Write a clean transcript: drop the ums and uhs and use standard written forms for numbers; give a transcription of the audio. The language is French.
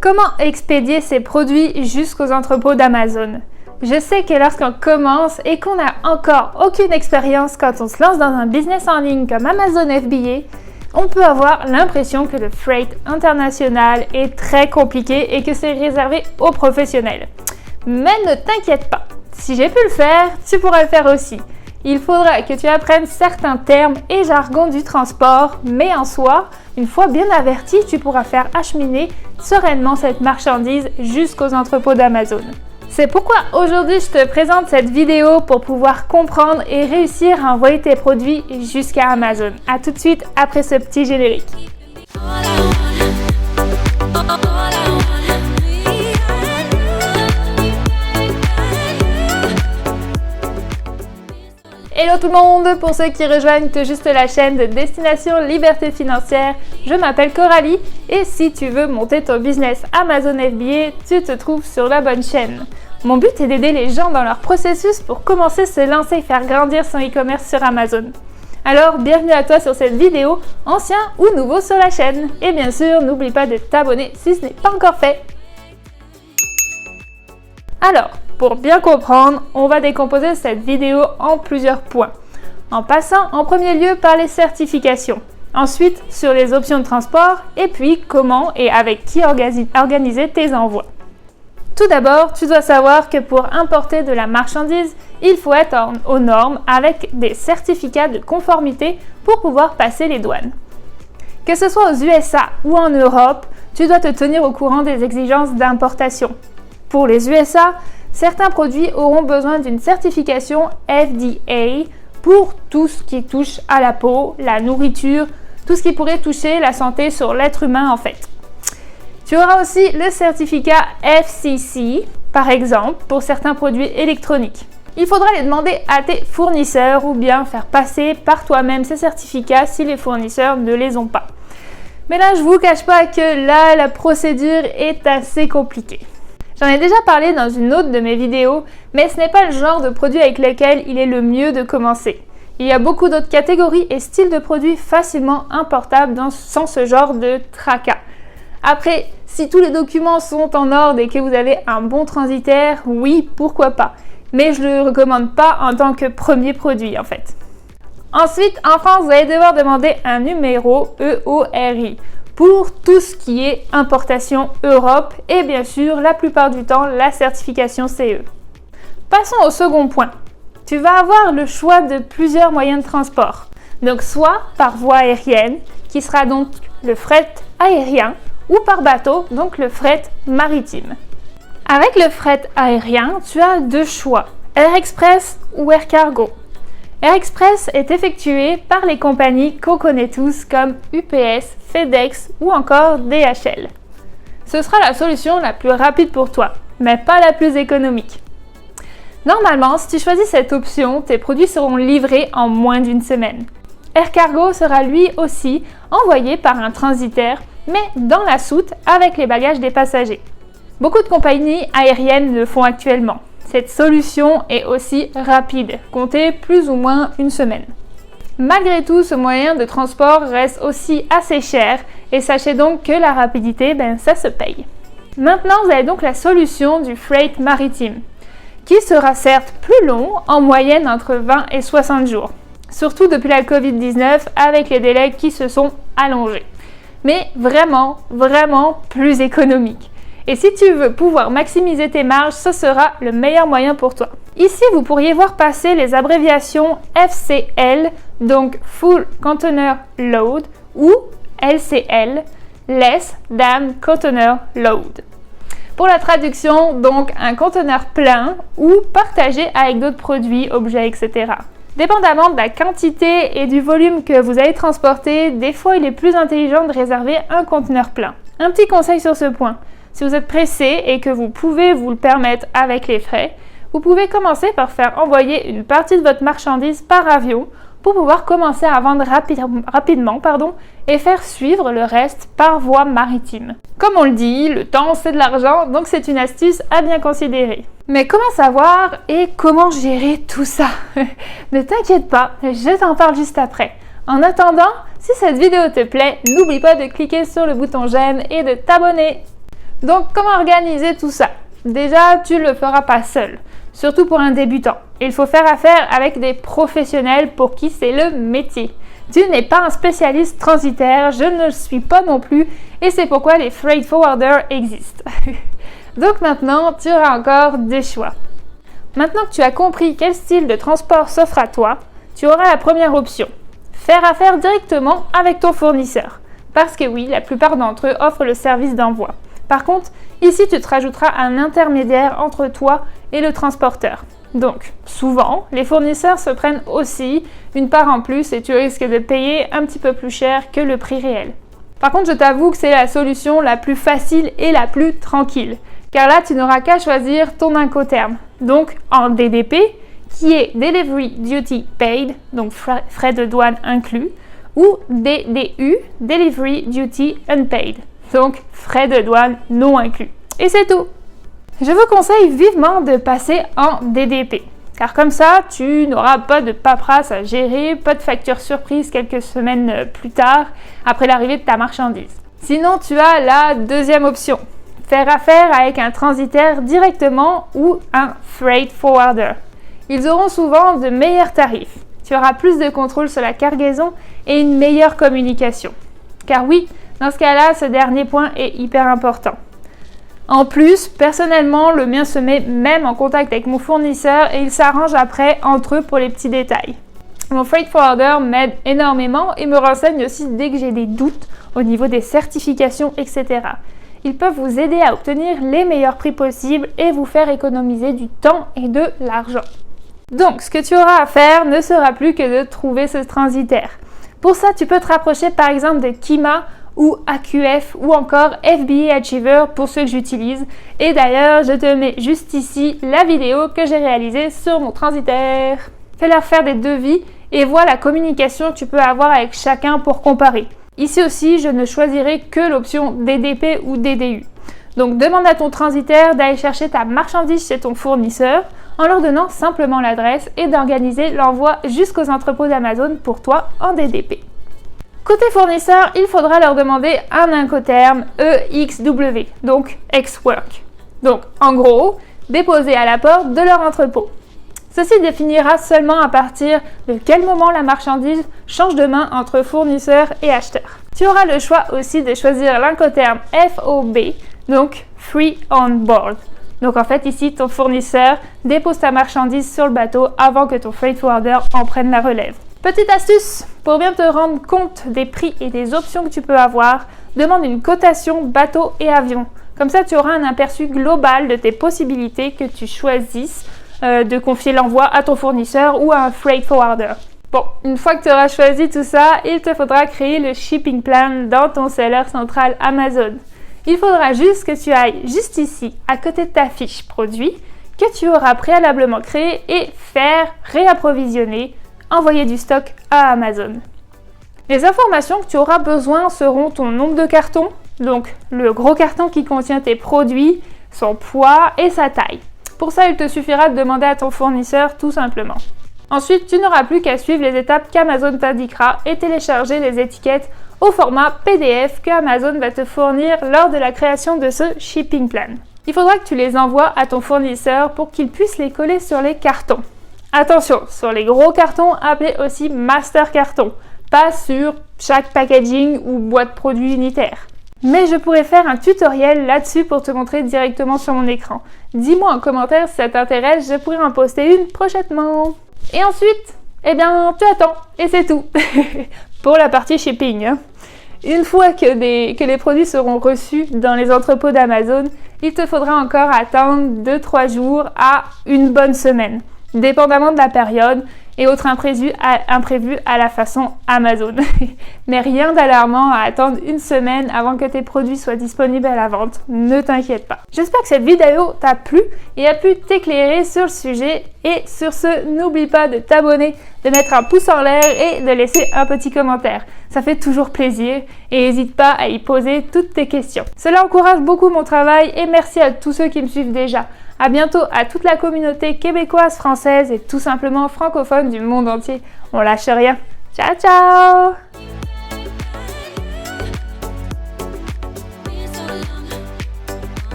Comment expédier ses produits jusqu'aux entrepôts d'Amazon? Je sais que lorsqu'on commence et qu'on n'a encore aucune expérience quand on se lance dans un business en ligne comme Amazon FBA, on peut avoir l'impression que le freight international est très compliqué et que c'est réservé aux professionnels. Mais ne t'inquiète pas, si j'ai pu le faire, tu pourras le faire aussi. Il faudra que tu apprennes certains termes et jargons du transport, mais en soi, une fois bien averti, tu pourras faire acheminer sereinement cette marchandise jusqu'aux entrepôts d'Amazon. C'est pourquoi aujourd'hui je te présente cette vidéo pour pouvoir comprendre et réussir à envoyer tes produits jusqu'à Amazon. A tout de suite après ce petit générique. Hello tout le monde, pour ceux qui rejoignent tout juste la chaîne de Destination Liberté Financière, je m'appelle Coralie et si tu veux monter ton business Amazon FBA, tu te trouves sur la bonne chaîne. Mon but est d'aider les gens dans leur processus pour commencer à se lancer et faire grandir son e-commerce sur Amazon. Alors, bienvenue à toi sur cette vidéo, ancien ou nouveau sur la chaîne. Et bien sûr, n'oublie pas de t'abonner si ce n'est pas encore fait. Alors, pour bien comprendre, on va décomposer cette vidéo en plusieurs points. En passant en premier lieu par les certifications. Ensuite, sur les options de transport et puis comment et avec qui organiser tes envois. Tout d'abord, tu dois savoir que pour importer de la marchandise, il faut être aux normes avec des certificats de conformité pour pouvoir passer les douanes. Que ce soit aux USA ou en Europe, tu dois te tenir au courant des exigences d'importation. Pour les USA, certains produits auront besoin d'une certification FDA pour tout ce qui touche à la peau, la nourriture, tout ce qui pourrait toucher la santé sur l'être humain en fait. Tu auras aussi le certificat FCC, par exemple, pour certains produits électroniques. Il faudra les demander à tes fournisseurs ou bien faire passer par toi-même ces certificats si les fournisseurs ne les ont pas. Mais là, je ne vous cache pas que là, la procédure est assez compliquée. J'en ai déjà parlé dans une autre de mes vidéos, mais ce n'est pas le genre de produit avec lequel il est le mieux de commencer. Il y a beaucoup d'autres catégories et styles de produits facilement importables sans ce genre de tracas. Après, si tous les documents sont en ordre et que vous avez un bon transitaire, oui, pourquoi pas. Mais je ne le recommande pas en tant que premier produit en fait. Ensuite, en France, vous allez devoir demander un numéro EORI pour tout ce qui est importation Europe et bien sûr, la plupart du temps, la certification CE. Passons au second point. Tu vas avoir le choix de plusieurs moyens de transport. Donc soit par voie aérienne, qui sera donc le fret aérien, ou par bateau, donc le fret maritime. Avec le fret aérien, tu as deux choix, Air Express ou Air Cargo. Air Express est effectué par les compagnies qu'on connaît tous comme UPS, FedEx ou encore DHL. Ce sera la solution la plus rapide pour toi, mais pas la plus économique. Normalement, si tu choisis cette option, tes produits seront livrés en moins d'une semaine. Air Cargo sera lui aussi envoyé par un transitaire, mais dans la soute avec les bagages des passagers. Beaucoup de compagnies aériennes le font actuellement. Cette solution est aussi rapide, comptez plus ou moins une semaine. Malgré tout, ce moyen de transport reste aussi assez cher et sachez donc que la rapidité, ça se paye. Maintenant, vous avez donc la solution du freight maritime, qui sera certes plus long, en moyenne entre 20 et 60 jours, surtout depuis la Covid-19 avec les délais qui se sont allongés. Mais vraiment plus économique. Et si tu veux pouvoir maximiser tes marges, ce sera le meilleur moyen pour toi. Ici, vous pourriez voir passer les abréviations FCL, donc Full Container Load, ou LCL, Less Than Container Load. Pour la traduction, donc un conteneur plein ou partagé avec d'autres produits, objets, etc. Dépendamment de la quantité et du volume que vous allez transporter, des fois il est plus intelligent de réserver un conteneur plein. Un petit conseil sur ce point, si vous êtes pressé et que vous pouvez vous le permettre avec les frais, vous pouvez commencer par faire envoyer une partie de votre marchandise par avion pour pouvoir commencer à vendre rapidement et faire suivre le reste par voie maritime. Comme on le dit, le temps c'est de l'argent, donc c'est une astuce à bien considérer. Mais comment savoir et comment gérer tout ça? Ne t'inquiète pas, je t'en parle juste après. En attendant, si cette vidéo te plaît, n'oublie pas de cliquer sur le bouton j'aime et de t'abonner. Donc comment organiser tout ça? Déjà, tu ne le feras pas seul, surtout pour un débutant. Il faut faire affaire avec des professionnels pour qui c'est le métier. Tu n'es pas un spécialiste transitaire, je ne le suis pas non plus, et c'est pourquoi les freight forwarders existent. Donc maintenant, tu auras encore des choix. Maintenant que tu as compris quel style de transport s'offre à toi, tu auras la première option. Faire affaire directement avec ton fournisseur. Parce que oui, la plupart d'entre eux offrent le service d'envoi. Par contre, ici, tu te rajouteras un intermédiaire entre toi et le transporteur. Donc, souvent, les fournisseurs se prennent aussi une part en plus et tu risques de payer un petit peu plus cher que le prix réel. Par contre, je t'avoue que c'est la solution la plus facile et la plus tranquille. Car là, tu n'auras qu'à choisir ton Incoterm. Donc, en DDP, qui est Delivery Duty Paid, donc frais de douane inclus, ou DDU, Delivery Duty Unpaid, donc frais de douane non inclus. Et c'est tout! Je vous conseille vivement de passer en DDP, car comme ça, tu n'auras pas de paperasse à gérer, pas de facture surprise quelques semaines plus tard, après l'arrivée de ta marchandise. Sinon, tu as la deuxième option, faire affaire avec un transitaire directement ou un freight forwarder. Ils auront souvent de meilleurs tarifs. Tu auras plus de contrôle sur la cargaison et une meilleure communication. Car oui, dans ce cas-là, ce dernier point est hyper important. En plus, personnellement, le mien se met même en contact avec mon fournisseur et il s'arrange après entre eux pour les petits détails. Mon freight forwarder m'aide énormément et me renseigne aussi dès que j'ai des doutes au niveau des certifications, etc. Ils peuvent vous aider à obtenir les meilleurs prix possibles et vous faire économiser du temps et de l'argent. Donc, ce que tu auras à faire ne sera plus que de trouver ce transitaire. Pour ça, tu peux te rapprocher par exemple de Kima ou AQF ou encore FBA Achiever pour ceux que j'utilise. Et d'ailleurs, je te mets juste ici la vidéo que j'ai réalisée sur mon transitaire. Fais-leur faire des devis et vois la communication que tu peux avoir avec chacun pour comparer. Ici aussi, je ne choisirai que l'option DDP ou DDU. Donc, demande à ton transitaire d'aller chercher ta marchandise chez ton fournisseur en leur donnant simplement l'adresse et d'organiser l'envoi jusqu'aux entrepôts d'Amazon pour toi en DDP. Côté fournisseur, il faudra leur demander un Incoterm EXW, donc Ex-Work. Donc, en gros, déposé à la porte de leur entrepôt. Ceci définira seulement à partir de quel moment la marchandise change de main entre fournisseur et acheteur. Tu auras le choix aussi de choisir l'Incoterm FOB, donc Free on Board. Donc en fait ici ton fournisseur dépose ta marchandise sur le bateau avant que ton freight forwarder en prenne la relève. Petite astuce, pour bien te rendre compte des prix et des options que tu peux avoir, demande une cotation bateau et avion. Comme ça tu auras un aperçu global de tes possibilités que tu choisisses de confier l'envoi à ton fournisseur ou à un freight forwarder. Bon, une fois que tu auras choisi tout ça, il te faudra créer le shipping plan dans ton seller central Amazon. Il faudra juste que tu ailles juste ici, à côté de ta fiche produit, que tu auras préalablement créé et faire réapprovisionner, envoyer du stock à Amazon. Les informations que tu auras besoin seront ton nombre de cartons, donc le gros carton qui contient tes produits, son poids et sa taille. Pour ça, il te suffira de demander à ton fournisseur tout simplement. Ensuite, tu n'auras plus qu'à suivre les étapes qu'Amazon t'indiquera et télécharger les étiquettes au format PDF que Amazon va te fournir lors de la création de ce shipping plan. Il faudra que tu les envoies à ton fournisseur pour qu'il puisse les coller sur les cartons. Attention, sur les gros cartons appelés aussi master carton, pas sur chaque packaging ou boîte produit unitaire. Mais je pourrais faire un tutoriel là-dessus pour te montrer directement sur mon écran. Dis-moi en commentaire si ça t'intéresse, je pourrais en poster une prochainement. Et ensuite, eh bien, tu attends, et c'est tout. Pour la partie shipping. Une fois que les produits seront reçus dans les entrepôts d'Amazon, il te faudra encore attendre 2-3 jours à une bonne semaine, dépendamment de la période et autres imprévus à la façon Amazon. Mais rien d'alarmant à attendre une semaine avant que tes produits soient disponibles à la vente, ne t'inquiète pas. J'espère que cette vidéo t'a plu et a pu t'éclairer sur le sujet. Et sur ce, n'oublie pas de t'abonner, de mettre un pouce en l'air et de laisser un petit commentaire. Ça fait toujours plaisir et n'hésite pas à y poser toutes tes questions. Cela encourage beaucoup mon travail et merci à tous ceux qui me suivent déjà. À bientôt à toute la communauté québécoise, française et tout simplement francophone du monde entier. On lâche rien. Ciao, ciao!